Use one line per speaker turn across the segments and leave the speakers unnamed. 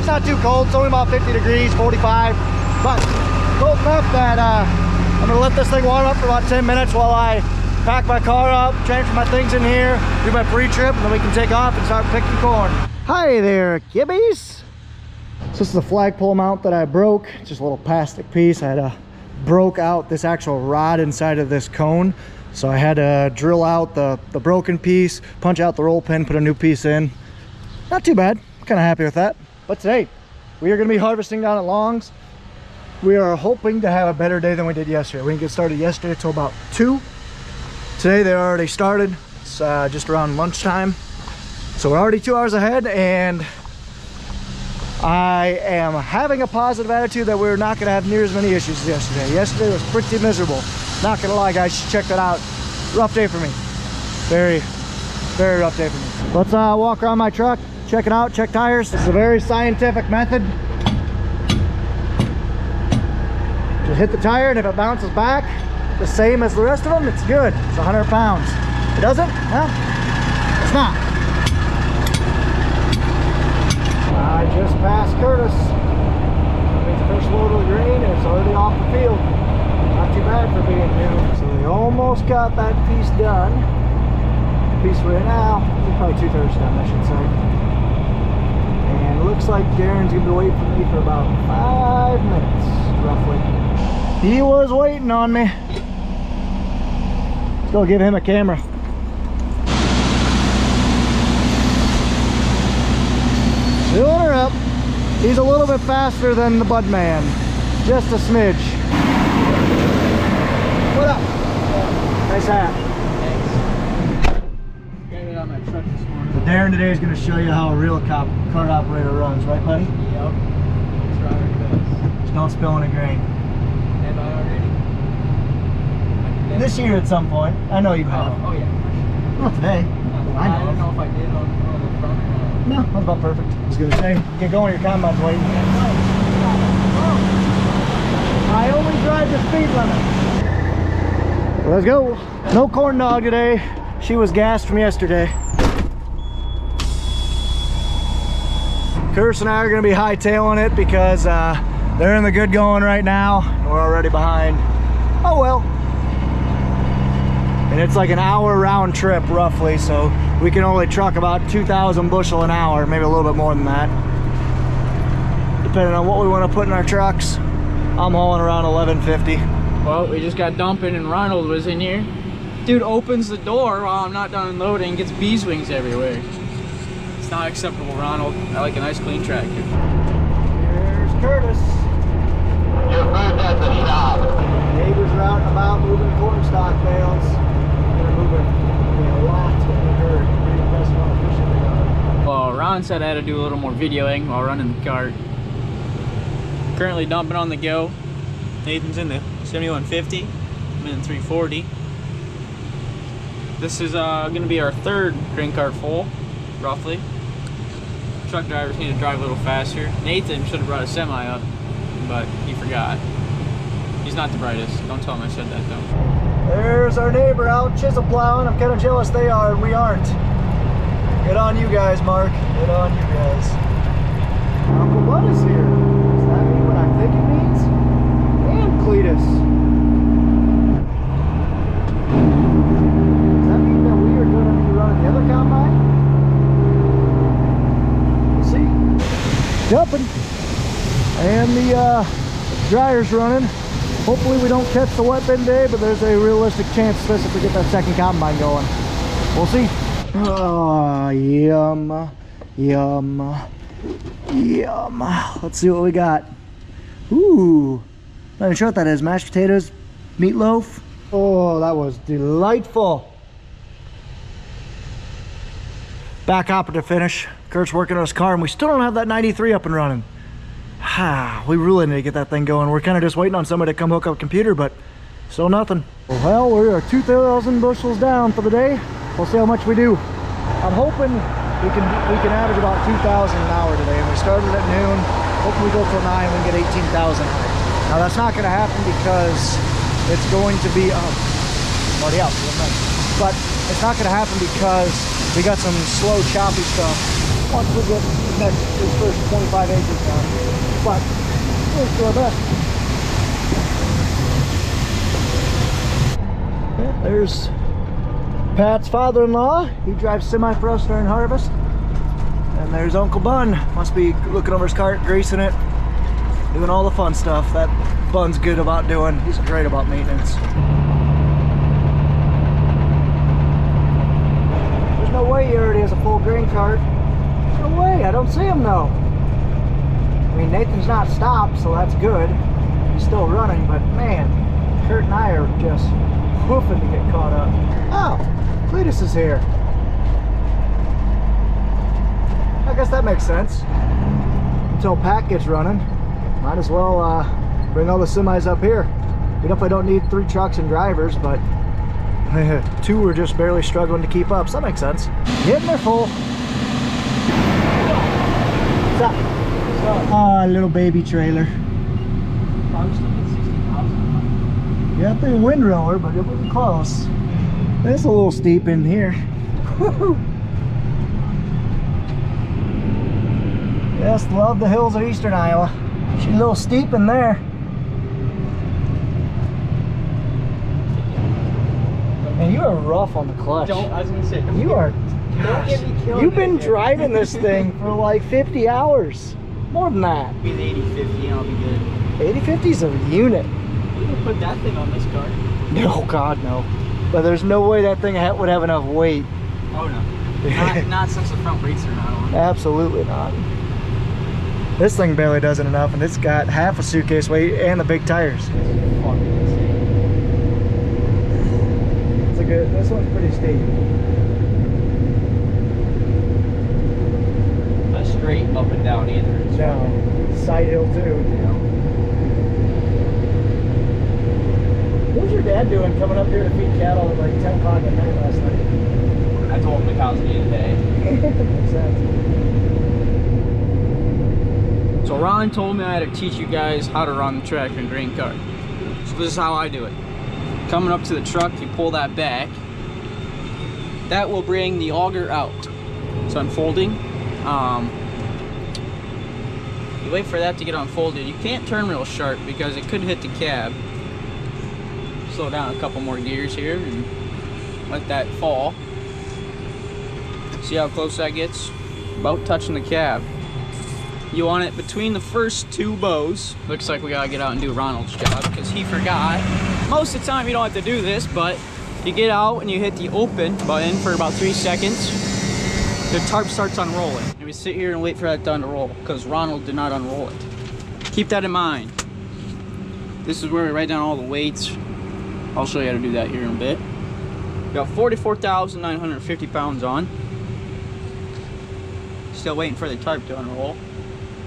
It's not too cold. It's only about 50 degrees, 45, but cold enough that I'm gonna let this thing warm up for about 10 minutes while I pack my car up, transfer my things in here, do my pre-trip, and then we can take off and start picking corn. Hi there, kibbies. So this is a flagpole mount that I broke, just a little plastic piece. I had broke out this actual rod inside of this cone. So I had to drill out the broken piece, punch out the roll pin, put a new piece in. Not too bad, I'm kind of happy with that. But today, we are gonna be harvesting down at Long's. We are hoping to have a better day than we did yesterday. We didn't get started yesterday until about 2. Today they already started. It's just around lunchtime. So we're already 2 hours ahead, and I am having a positive attitude that we're not gonna have near as many issues as yesterday. Yesterday was pretty miserable. Not gonna lie, guys, you should check that out. Rough day for me. Very, very rough day for me. Let's walk around my truck, check it out, check tires. This is a very scientific method. Just hit the tire, and if it bounces back the same as the rest of them, it's good. It's 100 pounds. If it doesn't, well, it's not. I just passed Curtis. It's the first load of the grain, and it's already off the field. Not too bad for being new. So we almost got that piece done. The piece we're in now, we're probably 2/3 done, I should say. And it looks like Darren's gonna be waiting for me for about 5 minutes, roughly. He was waiting on me. Let's go give him a camera. Filling her up. He's a little bit faster than the bud man. Just a smidge. What up? Nice hat.
Thanks. Got it on my truck this morning.
So Darren today is going to show you how a real cart operator runs, right buddy?
Yep. That's right, it does.
Just don't spill any grain.
Have I already?
This year at some point. I know you have.
Oh yeah.
Not today.
I don't know if I did on the front or not.
No, that's about perfect. I was going to say, get going, your combine's waiting. I only drive the speed limit. Let's go. No corn dog today. She was gassed from yesterday. Curtis and I are going to be hightailing it because they're in the good going right now. And we're already behind. Oh well. And it's like an hour round trip roughly, so we can only truck about 2,000 bushel an hour, maybe a little bit more than that. Depending on what we want to put in our trucks. I'm hauling around 1150.
Well, we just got dumping and Ronald was in here. Dude opens the door while I'm not done unloading, gets bees wings everywhere. It's not acceptable, Ronald. I like a nice clean tractor.
Here's Curtis.
Your food at the shop.
Neighbors are out and about moving corn stalk bales. They're moving a lot in a hurry. Pretty impressive how efficient they are.
Well, Ron said I had to do a little more videoing while running the cart. Currently dumping on the go. Nathan's in the 7150. I'm in the 340. This is going to be our 3rd grain cart full, roughly. Truck drivers need to drive a little faster. Nathan should have brought a semi up, but he forgot. He's not the brightest. Don't tell him I said that though.
There's our neighbor out chisel plowing. I'm kind of jealous they are and we aren't. Good on you guys, Mark. Good on you guys. Uncle Bud is here. Does that mean what I think it means? And Cletus. Does that mean that we are going to be running the other combine? We'll see. Jumping. And the dryer's running. Hopefully we don't catch the wet bin day, but there's a realistic chance of this if we get that second combine going. We'll see. Oh, yum, yum, yum. Let's see what we got. Ooh, not even sure what that is. Mashed potatoes, meatloaf. Oh, that was delightful. Back operative finish. Kurt's working on his car, and we still don't have that 93 up and running. We really need to get that thing going. We're kind of just waiting on somebody to come hook up a computer, but still nothing. Well, we are 2,000 bushels down for the day. We'll see how much we do. I'm hoping we can average about 2,000 an hour today. And we started at noon. Hopefully we go till 9 and we can get 18,000 out. Now that's not going to happen because it's going to be I'm already out. But it's not going to happen because we got some slow choppy stuff once we get this first 25 acres done. But we'll do our best. Yeah, there's Pat's father-in-law. He drives semi for us during harvest. And there's Uncle Bun. Must be looking over his cart, greasing it, doing all the fun stuff that Bun's good about doing. He's great about maintenance. There's no way he already has a full grain cart. No way, I don't see him though. I mean, Nathan's not stopped, so that's good. He's still running, but man, Kurt and I are just hoofing to get caught up. Oh, Cletus is here. I guess that makes sense. Until Pat gets running, might as well bring all the semis up here. We definitely don't need 3 trucks and drivers, but 2 are just barely struggling to keep up, so that makes sense. Getting there full. What's up? Ah, little baby trailer. Yeah, up in windrower, but it wasn't close. It's a little steep in here. Yes, love the hills of eastern Iowa. She's a little steep in there. And you are rough on the clutch.
I was gonna say,
You are.
don't get me killed.
You've been driving this thing for like 50 hours. More than that.
Be the 80-50 and I'll be good.
80-50's a unit.
You can put that thing on this car.
No, God, no. But there's no way that thing would have enough weight.
Oh no. Not since the front brakes are not on.
Absolutely not. This thing barely does it enough, and it's got half a suitcase weight and the big tires. It's a good. This one's pretty steep.
Not straight up and down either. It's
No, side hill too. What was your dad doing coming up here to feed cattle at like 10 o'clock at night last night?
I told him the cows need today.
Makes sense.
So Ron told me I had to teach you guys how to run the tractor and grain cart. So this is how I do it. Coming up to the truck, you pull that back. That will bring the auger out. So unfolding. You wait for that to get unfolded. You can't turn real sharp because it could hit the cab. Slow down a couple more gears here and let that fall. See how close that gets? About touching the cab. You want it between the first 2 bows. Looks like we gotta get out and do Ronald's job because he forgot. Most of the time you don't have to do this, but you get out and you hit the open button for about 3 seconds. The tarp starts unrolling. And we sit here and wait for that to unroll because Ronald did not unroll it. Keep that in mind. This is where we write down all the weights. I'll show you how to do that here in a bit. We got 44,950 pounds on. Still waiting for the tarp to unroll.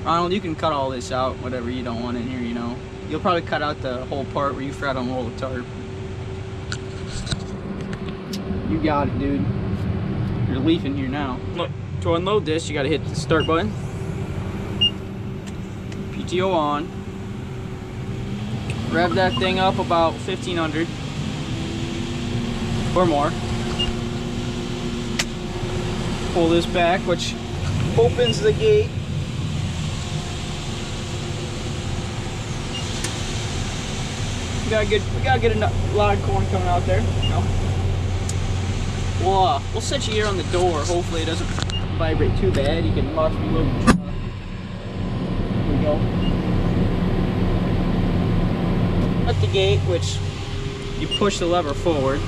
Ronald, you can cut all this out, whatever you don't want in here, you know. You'll probably cut out the whole part where you forgot to unroll the tarp. You got it, dude. You're leafing here now. Look, to unload this, you gotta hit the start button. PTO on. Rev that thing up about 1,500 or more. Pull this back, which opens the gate. We gotta get a lot of corn coming out there. No. We'll set you here on the door. Hopefully it doesn't vibrate too bad. You can watch me load the truck. Here we go. At the gate, which you push the lever forward.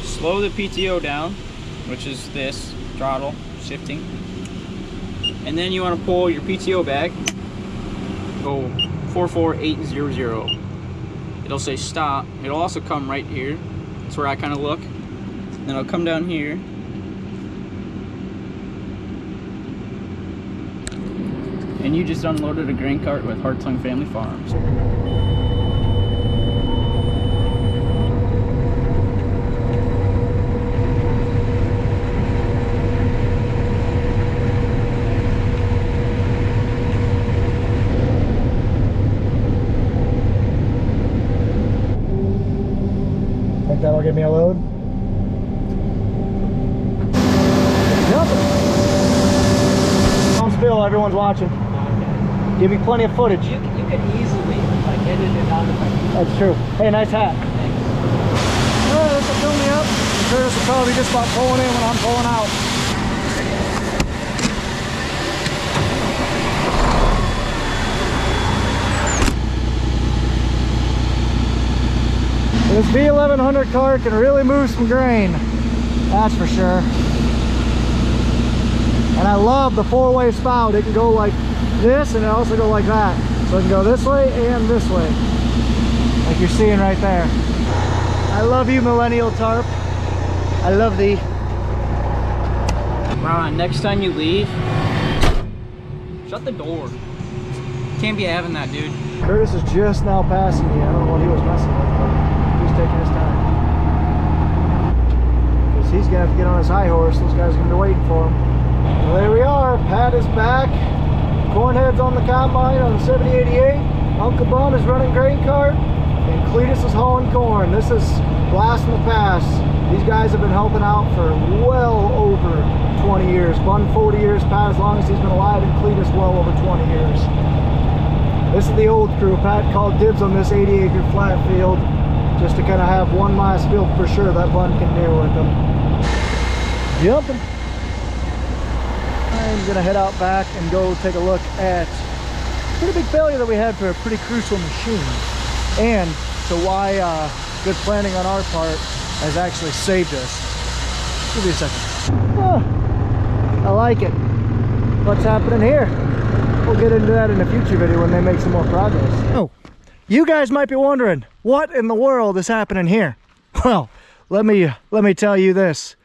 Slow the PTO down, which is this throttle shifting. And then you want to pull your PTO back. Go 44800. It'll say stop. It'll also come right here. That's where I kind of look. Then I'll come down here. And you just unloaded a grain cart with Hartung Family Farms.
Think that'll give me a load? while everyone's watching. Give me plenty of footage.
You could easily like edit it out if I.
That's true. Hey, nice hat.
Thanks.
Alright, this will fill me up. Curtis will probably just about pulling in when I'm pulling out. This V1100 car can really move some grain, that's for sure. And I love the four-way spout. It can go like this and it also go like that. So it can go this way and this way, like you're seeing right there. I love you, Millennial Tarp. I love thee.
Ron, next time you leave, shut the door. Can't be having that, dude.
Curtis is just now passing me. I don't know what he was messing with, but he's taking his time. Because he's gonna have to get on his high horse. Those guys are gonna be waiting for him. Well, there we are. Pat is back. Cornhead's on the combine on the 7088. Uncle Bun is running grain cart. And Cletus is hauling corn. This is blast from the past. These guys have been helping out for well over 20 years. Bun 40 years, Pat as long as he's been alive, and Cletus well over 20 years. This is the old crew. Pat called dibs on this 80-acre flat field just to kind of have one last field for sure that Bun can do with them. Jumping. I'm gonna head out back and go take a look at a pretty big failure that we had for a pretty crucial machine, and so why good planning on our part has actually saved us. Give me a second. Oh, I like it. What's happening here? We'll get into that in a future video when they make some more progress. Oh, you guys might be wondering, what in the world is happening here? Well, let me tell you this.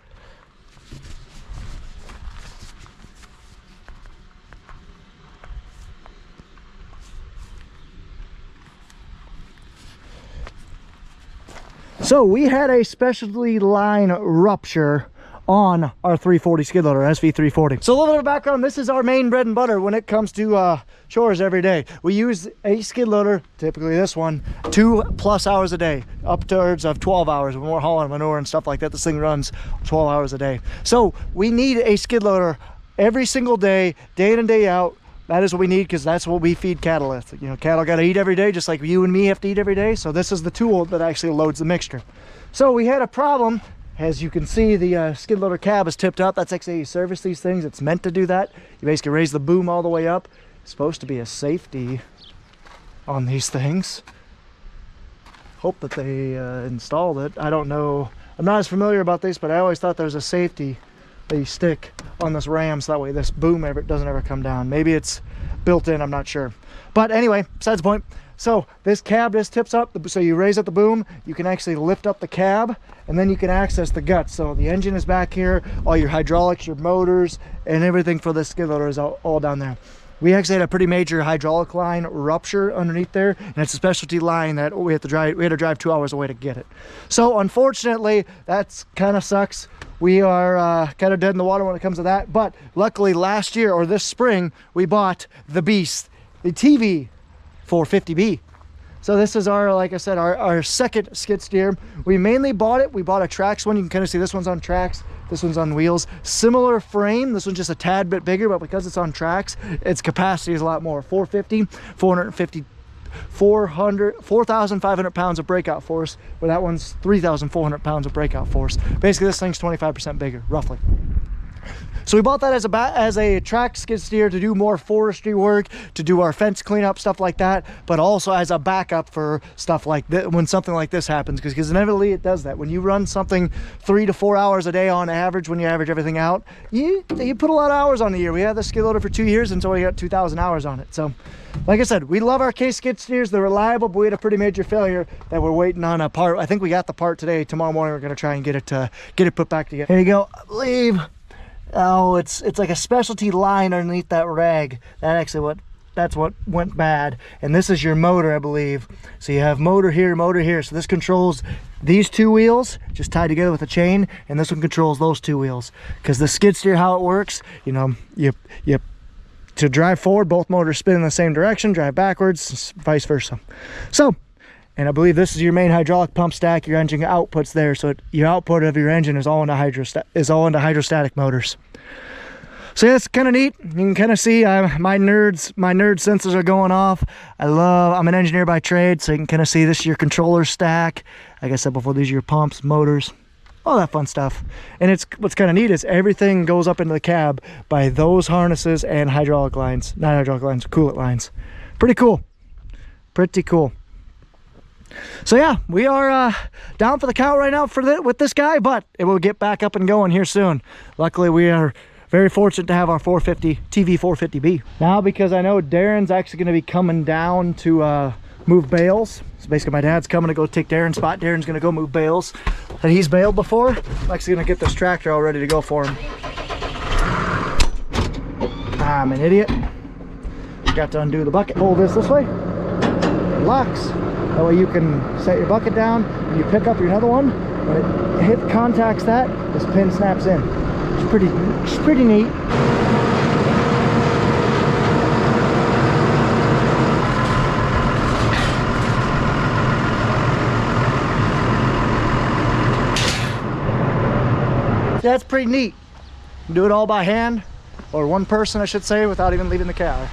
So we had a specialty line rupture on our 340 skid loader, SV340. So a little bit of background, this is our main bread and butter when it comes to chores every day. We use a skid loader, typically this one, 2+ hours a day, upwards of 12 hours when we're hauling manure and stuff like that. This thing runs 12 hours a day. So we need a skid loader every single day, day in and day out. That is what we need, because that's what we feed cattle with. You know, cattle got to eat every day, just like you and me have to eat every day. So this is the tool that actually loads the mixture. So we had a problem. As you can see, the skid loader cab is tipped up. That's actually how you service these things. It's meant to do that. You basically raise the boom all the way up. It's supposed to be a safety on these things. Hope that they installed it. I don't know. I'm not as familiar about this, but I always thought there was a safety that you stick on this ram so that way this boom doesn't ever come down. Maybe it's built in, I'm not sure. But anyway, besides the point. So this cab just tips up, so you raise up the boom, you can actually lift up the cab, and then you can access the guts. So the engine is back here, all your hydraulics, your motors, and everything for the skid loader is all down there. We actually had a pretty major hydraulic line rupture underneath there, and it's a specialty line that we had to drive 2 hours away to get it. So unfortunately, that's kind of sucks. We are kind of dead in the water when it comes to that, but luckily last year, or this spring, we bought the beast, the TV 450B. So this is our, like I said, our second skid steer. We mainly bought it. We bought a Trax one. You can kind of see this one's on tracks. This one's on wheels. Similar frame. This one's just a tad bit bigger, but because it's on tracks, its capacity is a lot more. 4,500 pounds of breakout force, where that one's 3,400 pounds of breakout force. Basically, this thing's 25% bigger, roughly. So we bought that as a track skid steer to do more forestry work, to do our fence cleanup, stuff like that, but also as a backup for stuff like this, when something like this happens, because inevitably it does that. When you run something 3 to 4 hours a day on average, when you average everything out, you put a lot of hours on the year. We had the skid loader for 2 years until we got 2,000 hours on it. So like I said, we love our case skid steers. They're reliable, but we had a pretty major failure that we're waiting on a part. I think we got the part today. Tomorrow morning we're going to try and get it put back together. Here you go. I believe. Oh, it's like a specialty line underneath that rag. That's what went bad. And this is your motor, I believe. So you have motor here, motor here. So this controls these two wheels, just tied together with a chain, and this one controls those two wheels. Because the skid steer, how it works, you know, you to drive forward, both motors spin in the same direction. Drive backwards, vice versa. So. And I believe this is your main hydraulic pump stack. Your engine outputs there, so your output of your engine is all into hydrostatic motors. So yeah, it's kind of neat. You can kind of see my nerd sensors are going off. I'm an engineer by trade, so you can kind of see this is your controller stack. Like I said before, these are your pumps, motors, all that fun stuff. And what's kind of neat is everything goes up into the cab by those harnesses and hydraulic lines, not hydraulic lines, coolant lines. Pretty cool. Pretty cool. So yeah, we are down for the count right now with this guy, but it will get back up and going here soon. Luckily, we are very fortunate to have our 450 TV 450B. Now, because I know Darren's actually going to be coming down to move bales. So basically my dad's coming to go take Darren's spot. Darren's going to go move bales that he's baled before. I'm actually going to get this tractor all ready to go for him. I'm an idiot. Got to undo the bucket. Pull this way. It locks. That way you can set your bucket down and you pick up your another one. When it contacts that, this pin snaps in. It's pretty neat. That's pretty neat. Do it all by hand, or one person I should say, without even leaving the cab.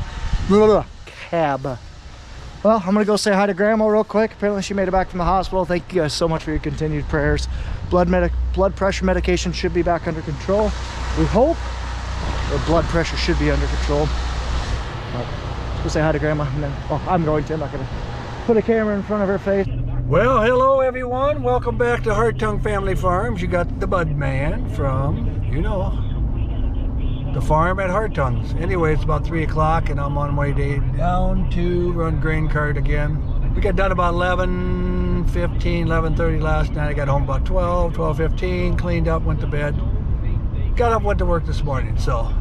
Well, I'm gonna go say hi to Grandma real quick. Apparently she made it back from the hospital. Thank you guys so much for your continued prayers. Blood pressure medication should be back under control. We hope her blood pressure should be under control. But let's go say hi to Grandma, and then, well, I'm going to. I'm not gonna put a camera in front of her face.
Well, hello everyone. Welcome back to Hartung Family Farms. You got the Bud Man from, you know, the farm at Hartung's. Anyway, it's about 3 o'clock and I'm on my way down to run grain cart again. We got done about 11:15, 11:30 last night. I got home about 12:15, cleaned up, went to bed. Got up, went to work this morning. So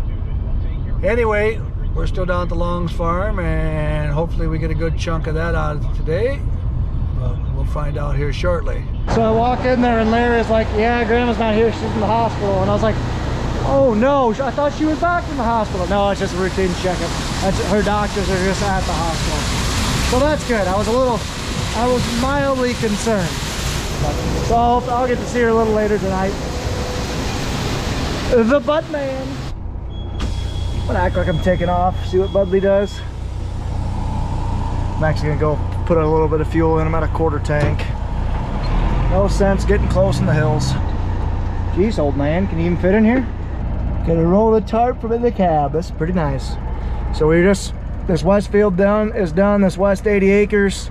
anyway, we're still down at the Long's farm and hopefully we get a good chunk of that out of today. But we'll find out here shortly.
So I walk in there and Larry's like, yeah, Grandma's not here, she's in the hospital. And I was like, oh no, I thought she was back from the hospital. No, it's just a routine checkup. Her doctors are just at the hospital. So that's good. I was mildly concerned. So I'll get to see her a little later tonight. The Bud Man. I'm gonna act like I'm taking off, see what Budley does. I'm actually gonna go put a little bit of fuel in. I'm at a quarter tank. No sense getting close in the hills. Jeez, old man, can you even fit in here? Gonna roll the tarp from in the cab. That's pretty nice. So this west field is done, this west 80 acres.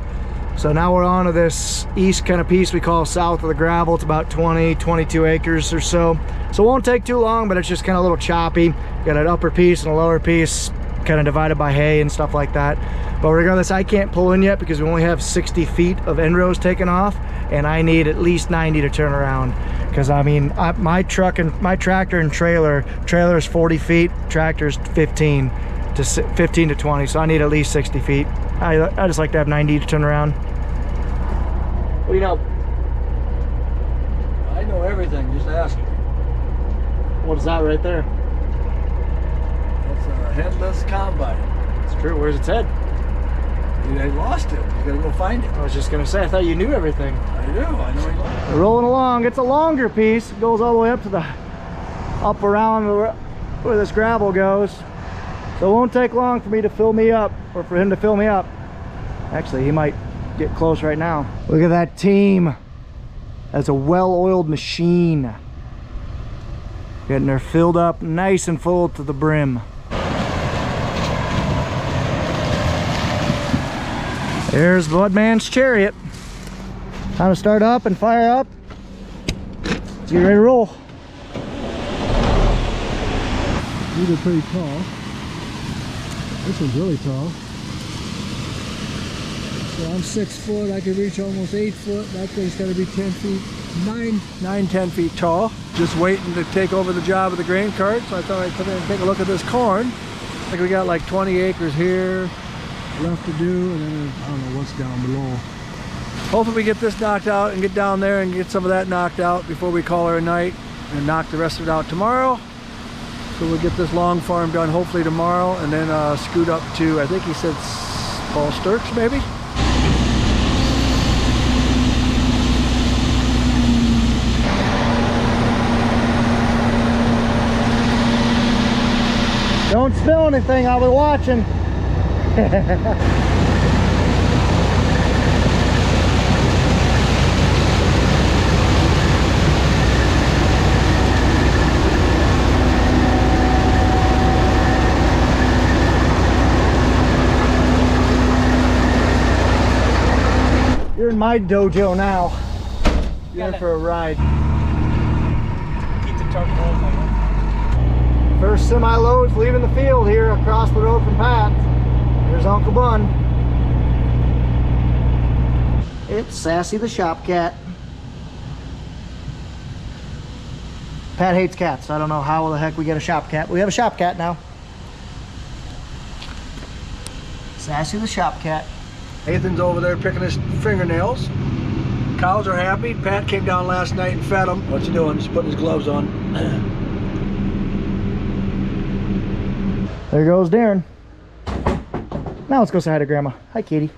So now we're on to this east kind of piece we call south of the gravel. It's about 22 acres or so. So it won't take too long, but it's just kind of a little choppy. Got an upper piece and a lower piece, kind of divided by hay and stuff like that. But regardless, I can't pull in yet because we only have 60 feet of end rows taken off, and I need at least 90 to turn around. Because I mean, my tractor and trailer is 40 feet, tractor's 15 to 20, so I need at least 60 feet. I just like to have 90 to turn around. What do you know?
I know everything, just ask.
What is that right there?
That's a headless combine.
It's true. Where's its head?
I lost it. You gotta go find it.
I was just gonna say, I thought you knew everything.
I do. I know he lost it.
We're rolling along. It's a longer piece. It goes all the way up around where this gravel goes. So it won't take long for me to fill me up, or for him to fill me up. Actually, he might get close right now. Look at that team. That's a well-oiled machine. Getting her filled up nice and full to the brim. There's Bud Man's chariot. Time to start up and fire up. Let's get ready to roll.
These are pretty tall. This one's really tall. So I'm 6 foot, I can reach almost 8 foot. That thing's gotta be 10 feet, 10 feet tall. Just waiting to take over the job of the grain cart. So I thought I'd come in and take a look at this corn. I think we got like 20 acres here left to do, and then I don't know what's down below. Hopefully we get this knocked out and get down there and get some of that knocked out before we call her a night and knock the rest of it out tomorrow. So we'll get this long farm done hopefully tomorrow, and then scoot up to, I think he said Paul Sturks maybe?
Don't spill anything, I'll be watching. You're in my dojo now. You're in for a ride.
Keep the truck rolling.
First semi-loads leaving the field here across the road from Pat. There's Uncle Bun. It's Sassy the shop cat. Pat hates cats. I don't know how the heck we get a shop cat. We have a shop cat now. Sassy the shop cat.
Nathan's over there picking his fingernails. Cows are happy. Pat came down last night and fed them. What's he doing? Just putting his gloves on.
There goes Darren. Now let's go say hi to Grandma. Hi, Katie.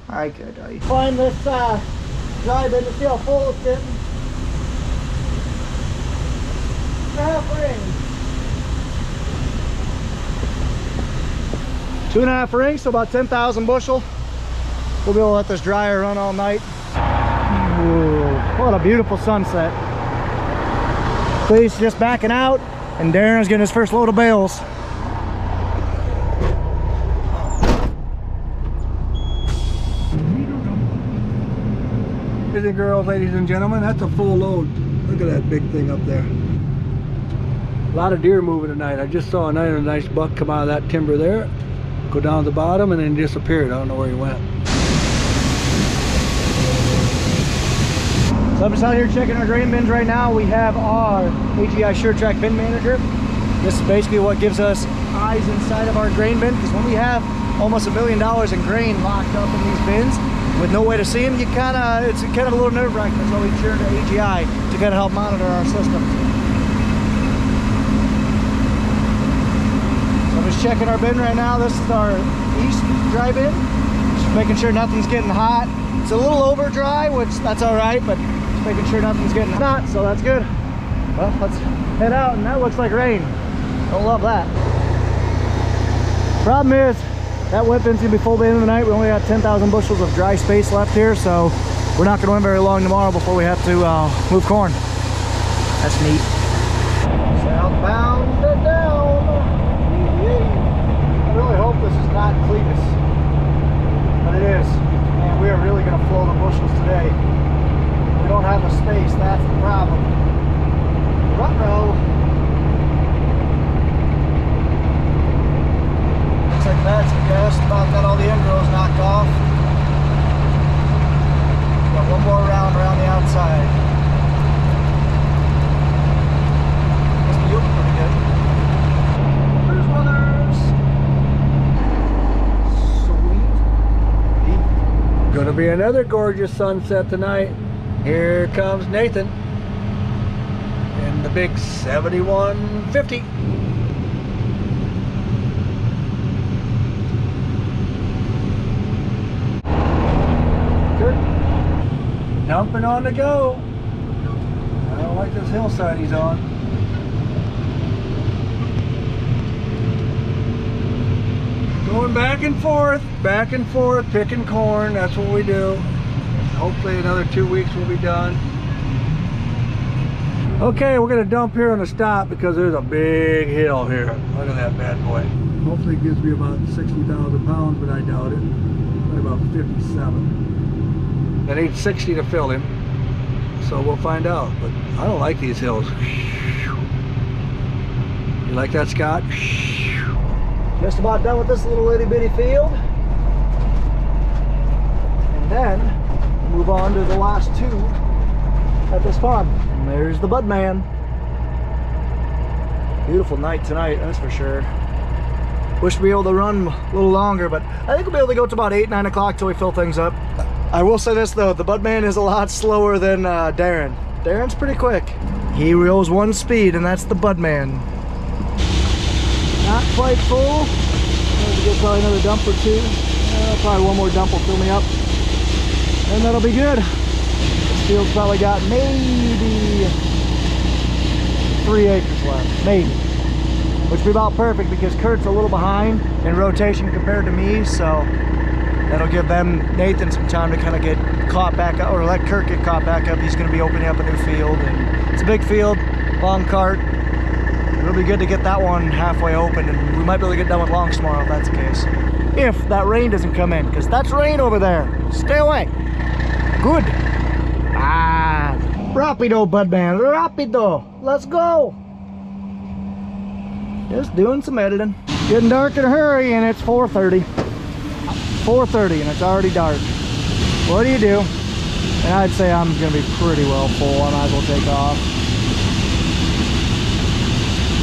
Hi, good. How you find this dry bin to see how full it's getting? 2.5 rings. 2.5 rings, so about 10,000 bushel. We'll be able to let this dryer run all night. Ooh, what a beautiful sunset. Clee's just backing out, and Darren's getting his first load of bales.
Boys and girls, ladies and gentlemen, that's a full load. Look at that big thing up there. A lot of deer moving tonight. I just saw a nice buck come out of that timber there, go down to the bottom, and then disappeared. I don't know where he went.
So I'm just out here checking our grain bins right now. We have our AGI SureTrack bin manager. This is basically what gives us eyes inside of our grain bin, because when we have almost $1 million in grain locked up in these bins with no way to see them, it's kind of a little nerve-wracking. That's why we turn to AGI to kind of help monitor our system. So I'm just checking our bin right now. This is our east dry bin. Just making sure nothing's getting hot. It's a little over dry, which that's all right, but just making sure nothing's getting hot, so that's good. Well, let's head out, and that looks like rain. Don't love that. Problem is, that wet bin's gonna be full by the end of the night. We only got 10,000 bushels of dry space left here, so we're not gonna win very long tomorrow before we have to move corn. That's neat. Southbound and down. I really hope this is not Cletus, but it is. Man, we are really gonna flow the bushels today. We don't have the space, that's the problem. Ruh-roh. Looks like that's just about got all the end rows knocked off. Got one more round around the outside. Must be open pretty good. There's others. Sweet.
Gonna be another gorgeous sunset tonight. Here comes Nathan in the big 7150. Dumping on the go. I don't like this hillside he's on. Going back and forth, picking corn. That's what we do. Hopefully another 2 weeks we'll be done. Okay, we're gonna dump here on the stop because there's a big hill here. Look at that bad boy. Hopefully it gives me about 60,000 pounds, but I doubt it. Probably about 57. I need 60 to fill him, so we'll find out. But I don't like these hills. You like that, Scott?
Just about done with this little itty bitty field. And then move on to the last two at this farm. And there's the bud man. Beautiful night tonight, that's for sure. Wish we'd be able to run a little longer, but I think we'll be able to go to about 8, 9 o'clock till we fill things up. I will say this though, the bud man is a lot slower than Darren. Darren's pretty quick. He goes one speed, and that's the bud man. Not quite full. Maybe get probably another dump or two. Probably one more dump will fill me up, and that'll be good. This field's probably got maybe 3 acres left, maybe. which would be about perfect because Kurt's a little behind in rotation compared to me, so that'll give Nathan some time to kind of get caught back up, or let Kurt get caught back up. He's going to be opening up a new field, and it's a big field, long cart. It'll be good to get that one halfway open, and we might be able to get done with longs tomorrow if that's the case. If that rain doesn't come in, because that's rain over there. Stay away. Good. Ah, rapido, Budman, rapido. Let's go. Just doing some editing. Getting dark in a hurry, and it's 4:30. 4:30, and it's already dark. What do you do? And I'd say I'm gonna be pretty well full. I might as well take off.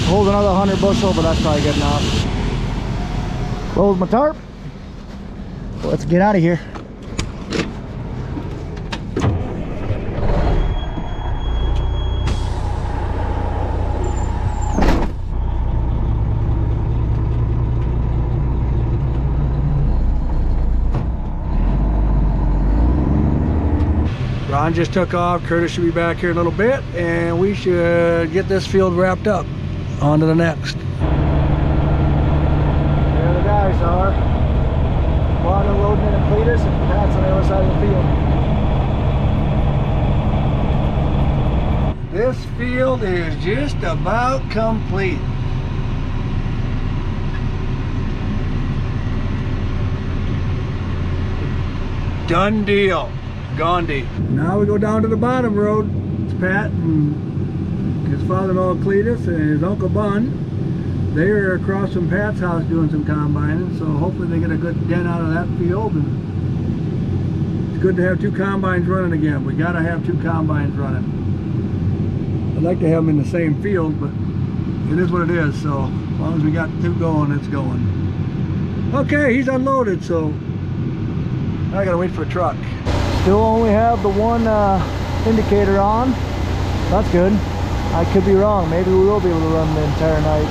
Hold another 100 bushel, but that's probably good enough. Close my tarp. Let's get out of here.
Ron just took off. Curtis should be back here in a little bit, and we should get this field wrapped up. On to the next.
There the guys are. One loading in a Cletus, and Pat's on the other side of the field.
This field is just about complete. Done deal. Gandhi. Now we go down to the bottom road. It's Pat and his father-in-law Cletus and his uncle Bun. They are across from Pat's house doing some combining, so hopefully they get a good dent out of that field. And it's good to have two combines running again. We gotta have two combines running. I'd like to have them in the same field, but it is what it is. So as long as we got two going, it's going. Okay, he's unloaded, so I gotta wait for a truck.
Still only have the one indicator on. That's good. I could be wrong. Maybe we will be able to run the entire night.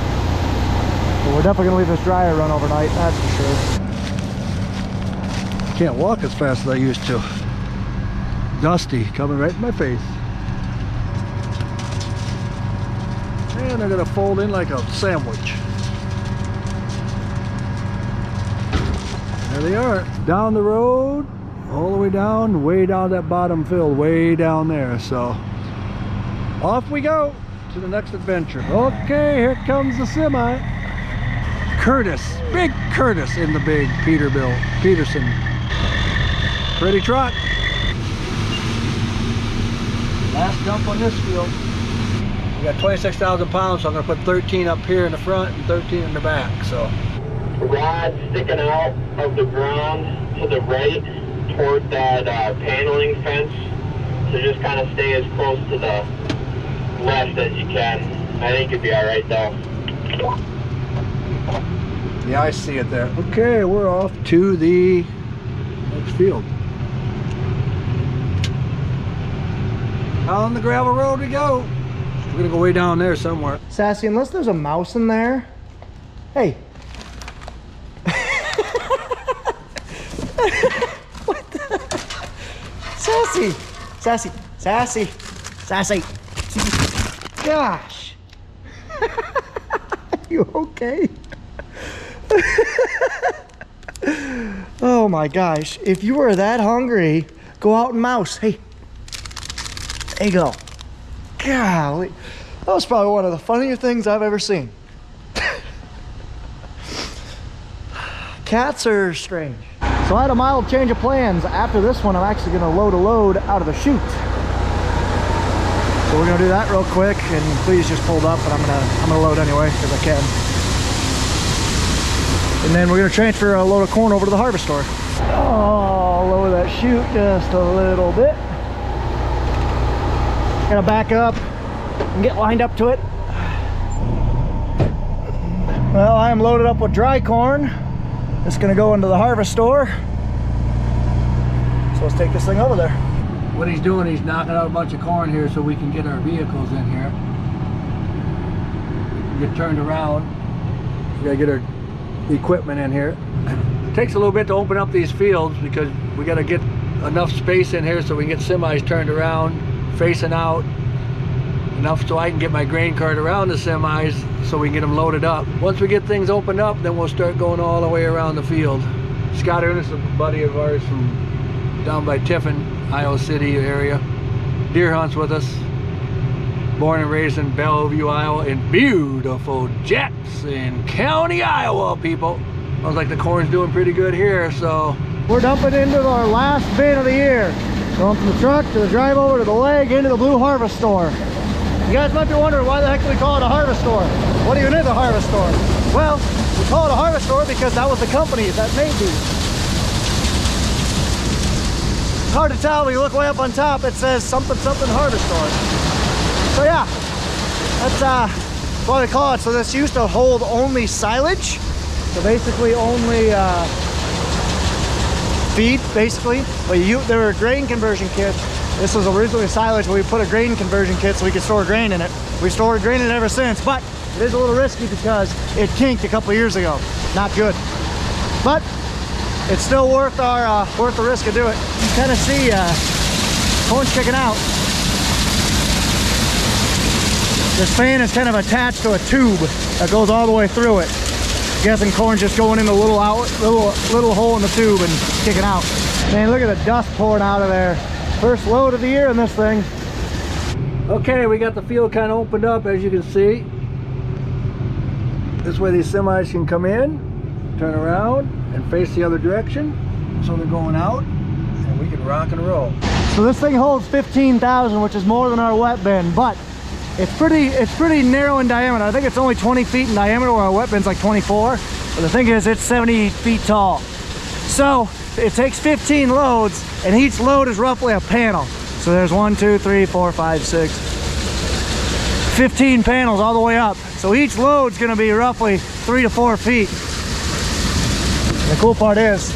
But we're definitely going to leave this dryer run overnight, that's for sure.
Can't walk as fast as I used to. Dusty coming right in my face. And they're going to fold in like a sandwich. There they are. Down the road, all the way down that bottom field, way down there. So off we go to the next adventure. Okay, here comes the semi. Curtis, big Curtis in the big Peterson. Pretty truck. Last dump on this field. We got 26,000 pounds, so I'm gonna put 13 up here in the front and 13 in the back, so.
Rod sticking out of the ground to the right toward that paneling fence. So just kind of stay as close to the left as you can. I think you'll be all right though.
Yeah, I see it there. Okay, we're off to the next field. On the gravel road we go. We're gonna go way down there somewhere.
Sassy, unless there's a mouse in there. Hey. What the? Sassy. Sassy. Sassy. Sassy. Gosh. You okay? Oh my gosh. If you were that hungry, go out and mouse. Hey. There you go. Golly. That was probably one of the funnier things I've ever seen. Cats are strange. So I had a mild change of plans. After this one, I'm actually gonna load a load out of the chute. So we're gonna do that real quick, and please just pulled up, but I'm gonna load anyway, because I can. And then we're gonna transfer a load of corn over to the harvest store. Oh, lower that chute just a little bit. Gonna back up and get lined up to it. Well, I am loaded up with dry corn. It's gonna go into the harvest store. So let's take this thing over there.
What he's doing, he's knocking out a bunch of corn here so we can get our vehicles in here. Get turned around. We gotta get our equipment in here. It takes a little bit to open up these fields because we gotta get enough space in here so we can get semis turned around, facing out, enough so I can get my grain cart around the semis so we can get them loaded up. Once we get things opened up, then we'll start going all the way around the field. Scott Ernest, a buddy of ours from down by Tiffin, Iowa City area, deer hunts with us. Born and raised in Bellevue, Iowa, in beautiful Jackson County, Iowa, people. Sounds like the corn's doing pretty good here, so.
We're dumping into our last bin of the year. Going from the truck to the drive over to the leg into the blue harvest store. You guys might be wondering, why the heck do we call it a harvest store? What even is a harvest store? Well, we call it a harvest store because that was the company that made these. It's hard to tell when you look way up on top. It says something something harvest store. So yeah, that's what they call it. So this used to hold only silage. So basically only feed, basically. But there were grain conversion kits. This was originally silage, but we put a grain conversion kit so we could store grain in it. We've stored grain in it ever since, but it is a little risky because it kinked a couple of years ago. Not good. But it's still worth the risk to do it. You kind of see corn's kicking out. This fan is kind of attached to a tube that goes all the way through it. I'm guessing corn's just going in the little hole in the tube and kicking out. Man, look at the dust pouring out of there. First load of the year in this thing.
Okay, we got the field kind of opened up, as you can see. This way these semis can come in, turn around, and face the other direction. So they're going out, and we can rock and roll.
So this thing holds 15,000, which is more than our wet bin, but it's pretty narrow in diameter. I think it's only 20 feet in diameter, where our wet bin's like 24. But the thing is, it's 70 feet tall. So it takes 15 loads, and each load is roughly a panel. So there's 1, 2, 3, 4, 5, 6, 15 panels all the way up. So each load's gonna be roughly 3 to 4 feet. And the cool part is,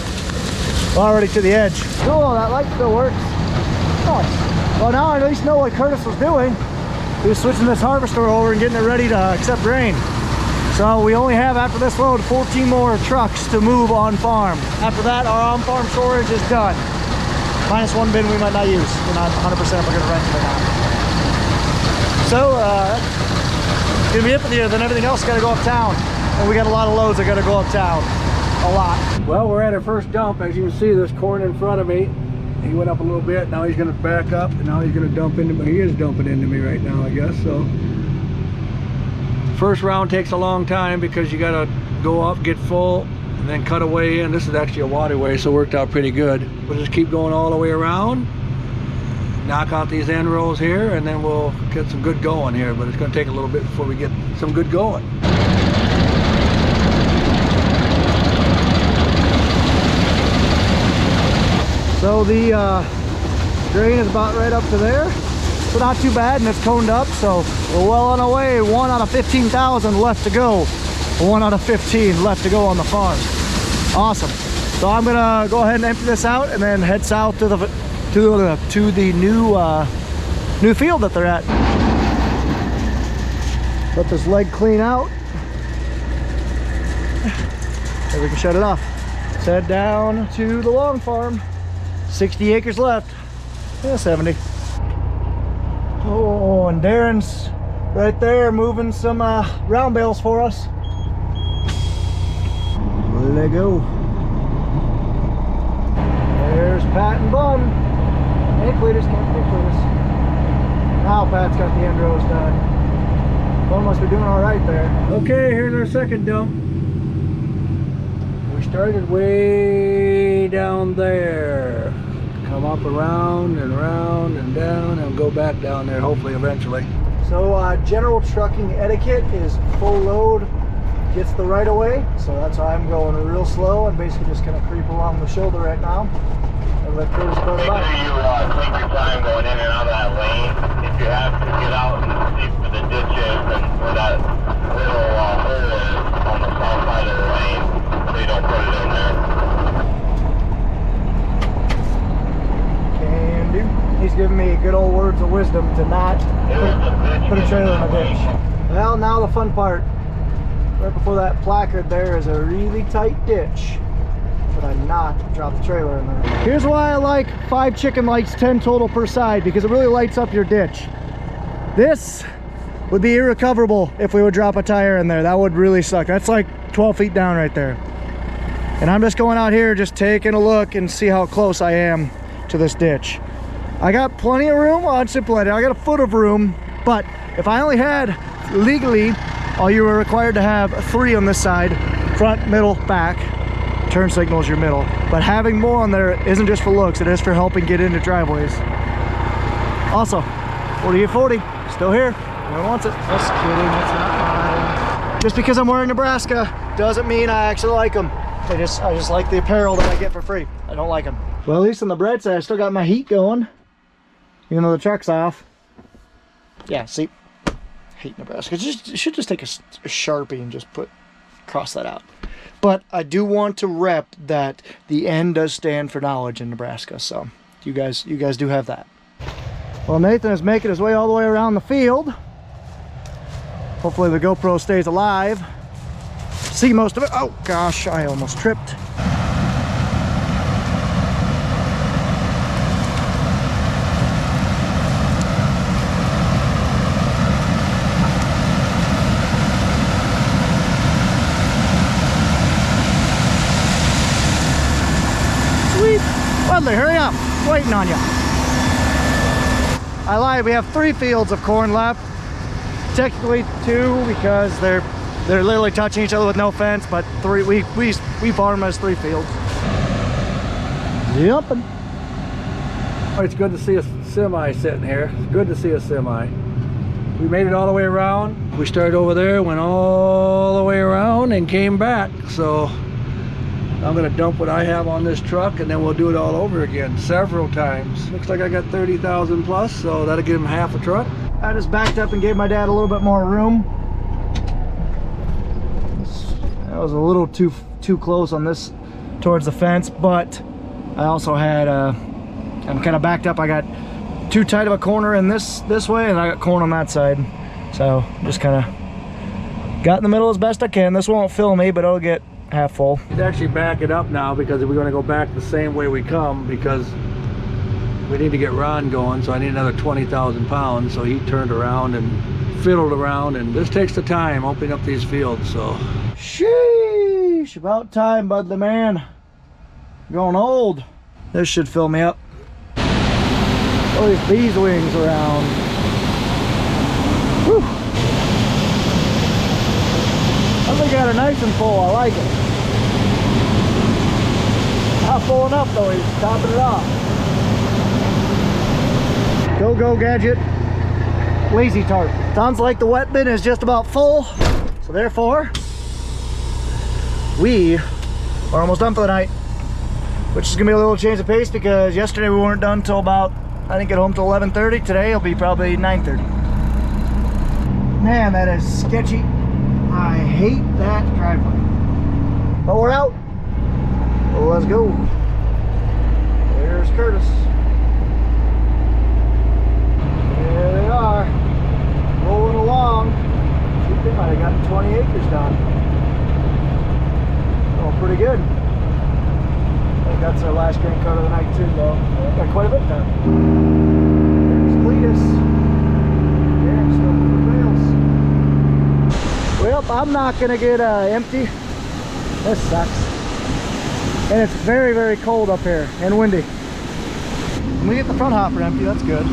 we're already to the edge. Cool, that light still works. Nice. Well, now I at least know what Curtis was doing. He was switching this harvester over and getting it ready to accept grain. So we only have, after this load, 14 more trucks to move on farm. After that, our on-farm storage is done. Minus one bin we might not use. We're not 100% if we're gonna rent it or not. So, it's gonna be it for the year. Then everything else gotta go uptown. And we got a lot of loads that gotta go uptown. A lot.
Well, we're at our first dump. As you can see, there's corn in front of me. He went up a little bit. Now he's gonna back up, and now he's gonna dump into me. He is dumping into me right now, I guess. So, first round takes a long time because you gotta go up, get full, and then cut away in. This is actually a waterway, so it worked out pretty good. We'll just keep going all the way around, knock out these end rows here, and then we'll get some good going here. But it's gonna take a little bit before we get some good going.
So the grain is about right up to there. So not too bad, and it's coned up, so we're well on our way. 1 out of 15,000 left to go. 1 out of 15 left to go on the farm. Awesome. So I'm gonna go ahead and empty this out and then head south to the new field that they're at. Let this leg clean out. Then we can shut it off. Let's head down to the long farm. 60 acres left. Yeah, 70. Oh, and Darren's right there moving some round bales for us. Let go. There's Pat and Bun. Hey, Cletus, can't forget Cletus. Now Pat's got the end rows done. Bun must be doing all right there.
Okay, here's our second dump. We started way down there. Come up around and round and down and go back down there, hopefully eventually.
So general trucking etiquette is full load gets the right of way. So that's why I'm going real slow and basically just gonna creep along the shoulder right now and let Curtis go by.
Make sure you take your time going in and out of that lane. If you have to get out and see where the ditch is and where that little hole is on the south side of the lane, so you don't put it in there.
Can do. He's giving me good old words of wisdom to not put a trailer in a ditch. Well, now the fun part. Right before that placard there is a really tight ditch. But I not drop the trailer in there. Here's why I like 5 chicken lights, 10 total per side, because it really lights up your ditch. This would be irrecoverable if we would drop a tire in there. That would really suck. That's like 12 feet down right there. And I'm just going out here just taking a look and see how close I am to this ditch. I got plenty of room. Well, it's plenty. I got a foot of room, but if I only had legally, all you were required to have 3 on this side, front, middle, back. Turn signal is your middle. But having more on there isn't just for looks, it is for helping get into driveways. Also, 4840, still here. No one wants it. Just kidding, it's not mine. Just because I'm wearing Nebraska doesn't mean I actually like them. I just like the apparel that I get for free. I don't like them. Well, at least on the bright side, I still got my heat going, even though the truck's off. Yeah, see, hate Nebraska. You should just take a Sharpie and just cross that out. But I do want to rep that the N does stand for knowledge in Nebraska. So you guys do have that. Well, Nathan is making his way all the way around the field. Hopefully the GoPro stays alive. See most of it. Oh gosh, I almost tripped. Sweet. Budley, hurry up. Waiting on you. I lied, we have 3 fields of corn left. Technically 2 because they're literally touching each other with no fence, but 3 we farm as 3 fields. Jumping.
It's good to see a semi sitting here. It's good to see a semi. We made it all the way around. We started over there, went all the way around and came back. So I'm gonna dump what I have on this truck and then we'll do it all over again several times. Looks like I got 30,000 plus, so that'll give him half a truck.
I just backed up and gave my dad a little bit more room. That was a little too close on this towards the fence, but I also had I'm kind of backed up. I got too tight of a corner in this way, and I got corn on that side. So just kind of got in the middle as best I can. This won't fill me, but it'll get half full.
He's actually backing up now because we're going to go back the same way we come because we need to get Ron going, so I need another 20,000 pounds. So he turned around and fiddled around, and this takes the time opening up these fields. So
sheesh, about time, Budley man. Growing old. This should fill me up. Oh, these bees wings around. Whew. I think I got her nice and full. I like it. Not full enough though. He's topping it off. Go gadget. Lazy tarp. Sounds like the wet bin is just about full. So therefore, we are almost done for the night. Which is gonna be a little change of pace because yesterday we weren't done till about, I didn't get home till 11:30. Today it'll be probably 9:30. Man, that is sketchy. I hate that driveway. But we're out. Well, let's go. There's Curtis. There they are. Rolling along. Shoot, they might have gotten 20 acres done. Oh, pretty good. I think that's our last grain cart of the night too, though. We got quite a bit done. There's Cletus. Yeah, still moving rails. Well, I'm not gonna get empty. This sucks. And it's very, very cold up here and windy. I'm gonna get the front hopper empty, that's good.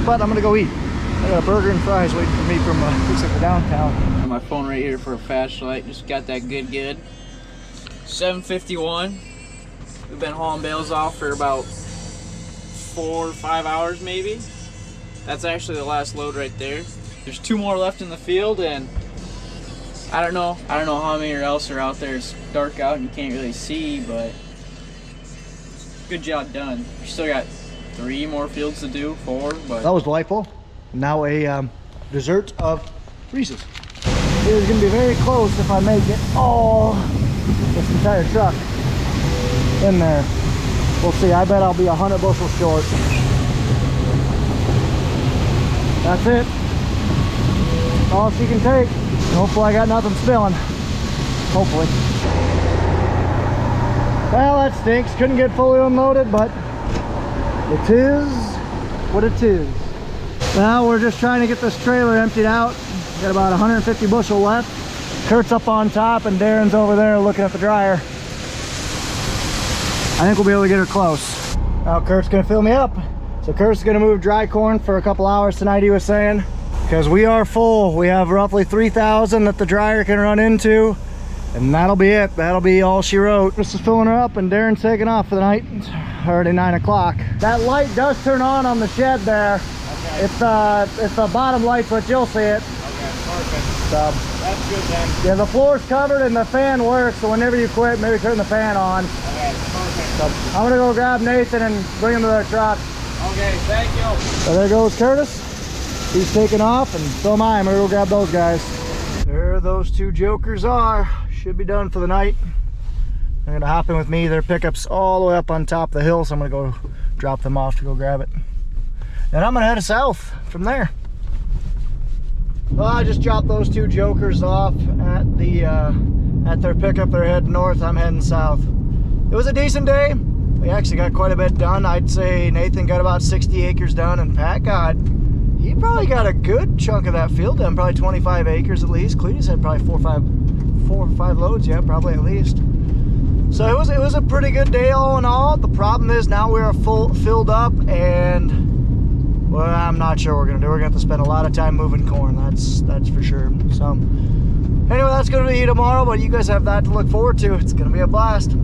But I'm gonna go eat. I got a burger and fries waiting for me from looks like the downtown.
Got my phone right here for a flashlight. Just got that good. 7:51. We've been hauling bales off for about 4 or 5 hours maybe. That's actually the last load right there. There's 2 more left in the field, and I don't know how many else are out there. It's dark out and you can't really see, but good job done. We still got 3 more fields to do, 4, but
that was delightful. Now a dessert of Reese's. It is going to be very close if I make it all this entire truck in there. We'll see. I bet I'll be 100 bushels short. That's it. All she can take. Hopefully I got nothing spilling. Hopefully. Well, that stinks. Couldn't get fully unloaded, but it is what it is. Well, we're just trying to get this trailer emptied out. Got about 150 bushel left. Kurt's up on top and Darren's over there looking at the dryer. I think we'll be able to get her close. Now Kurt's gonna fill me up. So Kurt's gonna move dry corn for a couple hours tonight, he was saying, because we are full. We have roughly 3,000 that the dryer can run into, and that'll be it. That'll be all she wrote. This is filling her up and Darren's taking off for the night. It's already 9 o'clock. That light does turn on the shed there. Okay. It's the bottom light switch, you'll see it.
Okay, perfect.
So,
that's good then.
Yeah, the floor's covered and the fan works, so whenever you quit, maybe turn the fan on.
Okay, perfect.
So, I'm gonna go grab Nathan and bring him to their truck.
Okay, thank you.
So there goes Curtis. He's taking off, and so am I. I'm gonna go grab those guys. There those two jokers are. Should be done for the night. They're gonna hop in with me. Their pickup's all the way up on top of the hill, so I'm gonna go drop them off to go grab it. And I'm gonna head south from there. Well, I just dropped those two jokers off at their pickup. They're heading north. I'm heading south. It was a decent day. We actually got quite a bit done. I'd say Nathan got about 60 acres done, and Pat he probably got a good chunk of that field done, probably 25 acres at least. Cletus had probably four or five loads, yeah, probably at least. So it was a pretty good day all in all. The problem is now we're filled up, and well, I'm not sure what we're gonna do. We're gonna have to spend a lot of time moving corn. That's for sure. So anyway, that's gonna be tomorrow, but you guys have that to look forward to. It's gonna be a blast.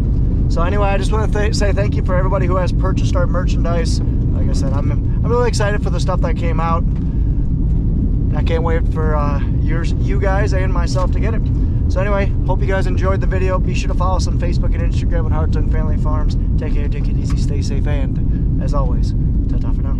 So anyway, I just want to say thank you for everybody who has purchased our merchandise. Like I said, I'm really excited for the stuff that came out. I can't wait for you guys and myself to get it. So anyway, hope you guys enjoyed the video. Be sure to follow us on Facebook and Instagram at Hartung Family Farms. Take care, take it easy, stay safe, and as always, ta-ta for now.